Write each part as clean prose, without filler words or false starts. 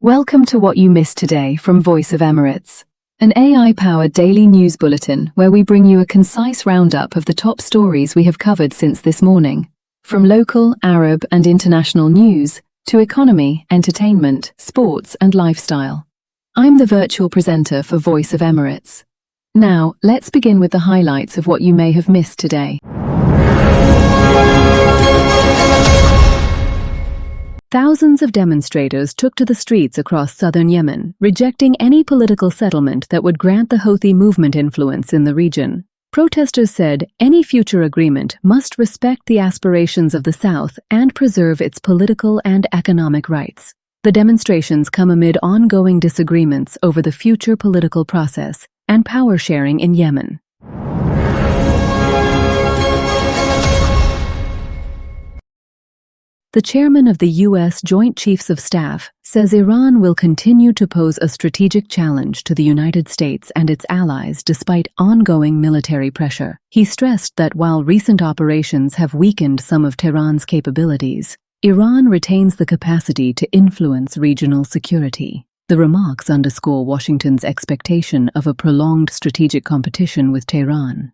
Welcome to What You Missed Today from Voice of Emirates, an AI-powered daily news bulletin where we bring you a concise roundup of the top stories we have covered since this morning. From local, Arab and international news to economy, entertainment, sports and lifestyle. I'm the virtual presenter for Voice of Emirates. Now, let's begin with the highlights of what you may have missed today. Thousands of demonstrators took to the streets across southern Yemen, rejecting any political settlement that would grant the Houthi movement influence in the region. Protesters said any future agreement must respect the aspirations of the South and preserve its political and economic rights. The demonstrations come amid ongoing disagreements over the future political process and power sharing in Yemen. The chairman of the U.S. Joint Chiefs of Staff says Iran will continue to pose a strategic challenge to the United States and its allies despite ongoing military pressure. He stressed that while recent operations have weakened some of Tehran's capabilities, Iran retains the capacity to influence regional security. The remarks underscore Washington's expectation of a prolonged strategic competition with Tehran.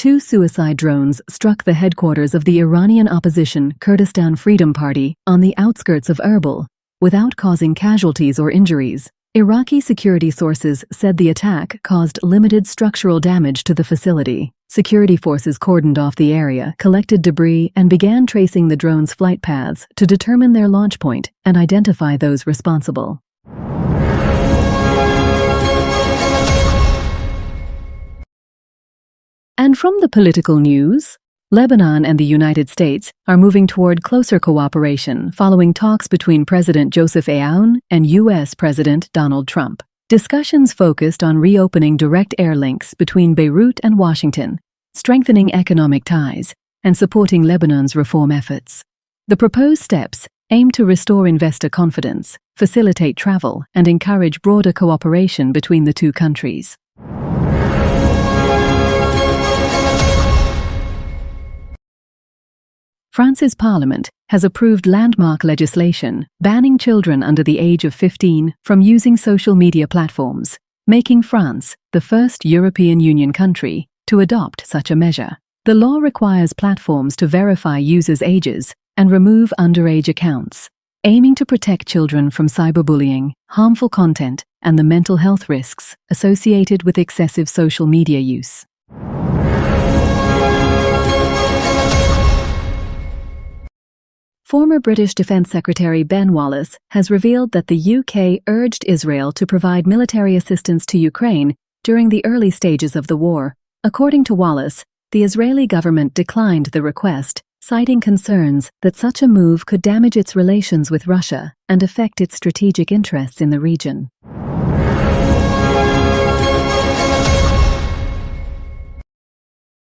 Two suicide drones struck the headquarters of the Iranian opposition Kurdistan Freedom Party on the outskirts of Erbil, without causing casualties or injuries. Iraqi security sources said the attack caused limited structural damage to the facility. Security forces cordoned off the area, collected debris, and began tracing the drones' flight paths to determine their launch point and identify those responsible. And from the political news, Lebanon and the United States are moving toward closer cooperation following talks between President Joseph Aoun and U.S. President Donald Trump. Discussions focused on reopening direct air links between Beirut and Washington, strengthening economic ties, and supporting Lebanon's reform efforts. The proposed steps aim to restore investor confidence, facilitate travel, and encourage broader cooperation between the two countries. France's parliament has approved landmark legislation banning children under the age of 15 from using social media platforms, making France the first European Union country to adopt such a measure. The law requires platforms to verify users' ages and remove underage accounts, aiming to protect children from cyberbullying, harmful content, and the mental health risks associated with excessive social media use. Former British Defence Secretary Ben Wallace has revealed that the UK urged Israel to provide military assistance to Ukraine during the early stages of the war. According to Wallace, the Israeli government declined the request, citing concerns that such a move could damage its relations with Russia and affect its strategic interests in the region.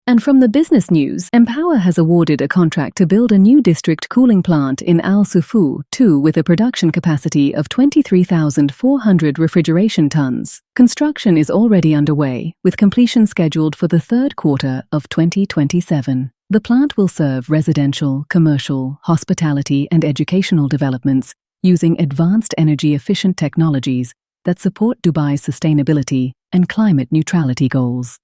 And from the business news, Empower has awarded a contract to build a new district cooling plant in Al Sufu 2 with a production capacity of 23,400 refrigeration tons. Construction is already underway, with completion scheduled for the third quarter of 2027. The plant will serve residential, commercial, hospitality, and educational developments using advanced energy-efficient technologies that support Dubai's sustainability and climate neutrality goals.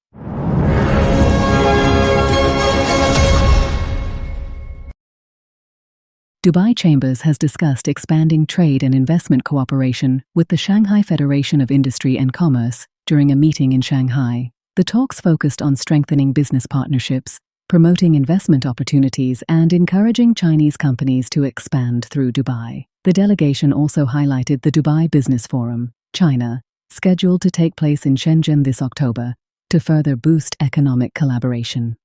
Dubai Chambers has discussed expanding trade and investment cooperation with the Shanghai Federation of Industry and Commerce during a meeting in Shanghai. The talks focused on strengthening business partnerships, promoting investment opportunities, and encouraging Chinese companies to expand through Dubai. The delegation also highlighted the Dubai Business Forum, China, scheduled to take place in Shenzhen this October, to further boost economic collaboration.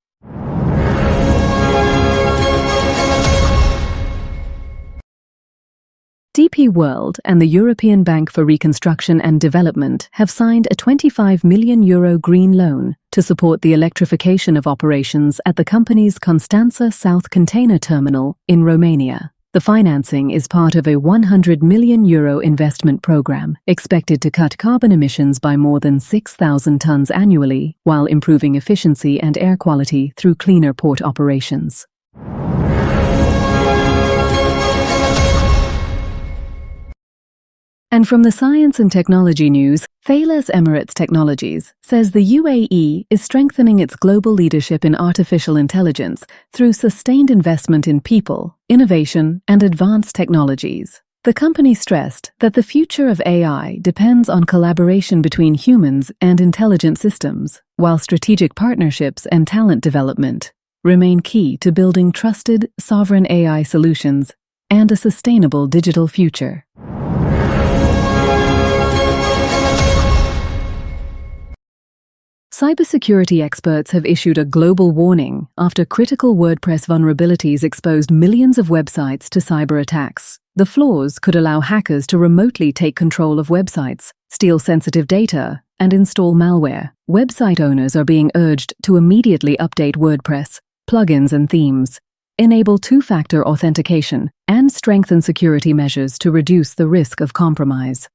DP World and the European Bank for Reconstruction and Development have signed a €25 million green loan to support the electrification of operations at the company's Constanța South Container Terminal in Romania. The financing is part of a €100 million investment program expected to cut carbon emissions by more than 6,000 tons annually while improving efficiency and air quality through cleaner port operations. And from the science and technology news, Voice of Emirates Technologies says the UAE is strengthening its global leadership in artificial intelligence through sustained investment in people, innovation, and advanced technologies. The company stressed that the future of AI depends on collaboration between humans and intelligent systems, while strategic partnerships and talent development remain key to building trusted, sovereign AI solutions and a sustainable digital future. Cybersecurity experts have issued a global warning after critical WordPress vulnerabilities exposed millions of websites to cyber attacks. The flaws could allow hackers to remotely take control of websites, steal sensitive data, and install malware. Website owners are being urged to immediately update WordPress, plugins and themes, enable two-factor authentication, and strengthen security measures to reduce the risk of compromise.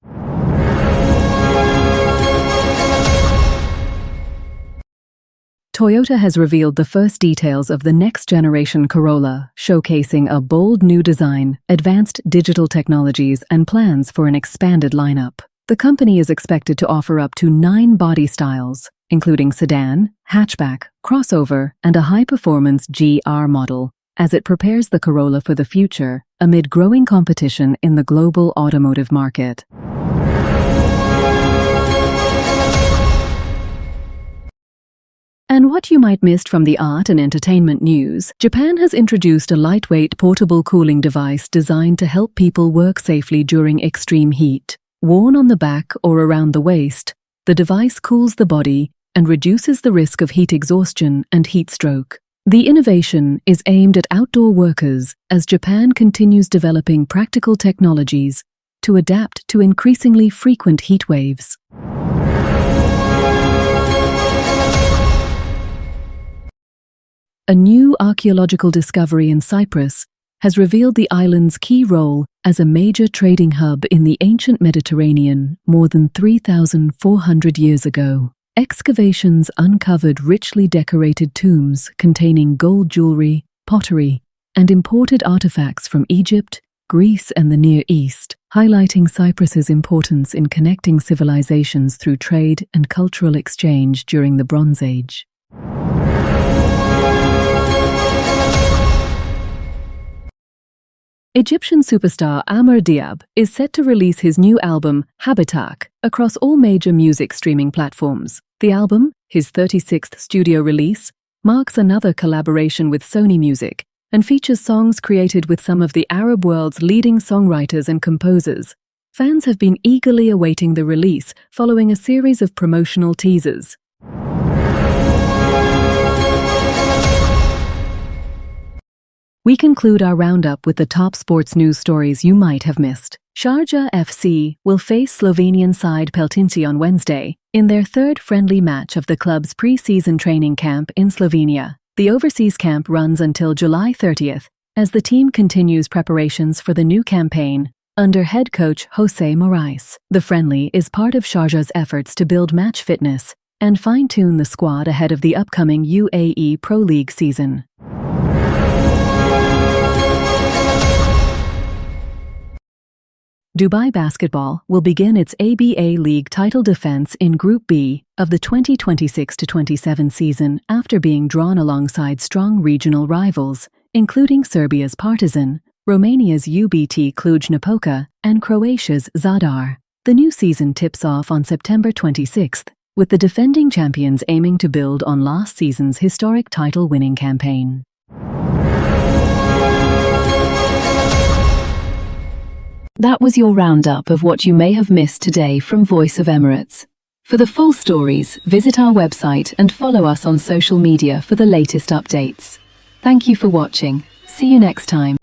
Toyota has revealed the first details of the next-generation Corolla, showcasing a bold new design, advanced digital technologies, and plans for an expanded lineup. The company is expected to offer up to 9 body styles, including sedan, hatchback, crossover, and a high-performance GR model, as it prepares the Corolla for the future amid growing competition in the global automotive market. And what you might missed from the art and entertainment news, Japan has introduced a lightweight portable cooling device designed to help people work safely during extreme heat. Worn on the back or around the waist, the device cools the body and reduces the risk of heat exhaustion and heat stroke. The innovation is aimed at outdoor workers as Japan continues developing practical technologies to adapt to increasingly frequent heat waves. A new archaeological discovery in Cyprus has revealed the island's key role as a major trading hub in the ancient Mediterranean more than 3,400 years ago. Excavations uncovered richly decorated tombs containing gold jewelry, pottery, and imported artifacts from Egypt, Greece, and the Near East, highlighting Cyprus's importance in connecting civilizations through trade and cultural exchange during the Bronze Age. Egyptian superstar Amr Diab is set to release his new album, Habitak, across all major music streaming platforms. The album, his 36th studio release, marks another collaboration with Sony Music and features songs created with some of the Arab world's leading songwriters and composers. Fans have been eagerly awaiting the release following a series of promotional teasers. We conclude our roundup with the top sports news stories you might have missed. Sharjah FC will face Slovenian side Peltinci on Wednesday in their third friendly match of the club's pre-season training camp in Slovenia. The overseas camp runs until July 30th as the team continues preparations for the new campaign under head coach Jose Morais. The friendly is part of Sharjah's efforts to build match fitness and fine-tune the squad ahead of the upcoming UAE Pro League season. Dubai Basketball will begin its ABA League title defense in Group B of the 2026-27 season after being drawn alongside strong regional rivals, including Serbia's Partizan, Romania's UBT Cluj-Napoca, and Croatia's Zadar. The new season tips off on September 26th, with the defending champions aiming to build on last season's historic title-winning campaign. That was your roundup of what you may have missed today from Voice of Emirates. For the full stories, visit our website and follow us on social media for the latest updates. Thank you for watching. See you next time.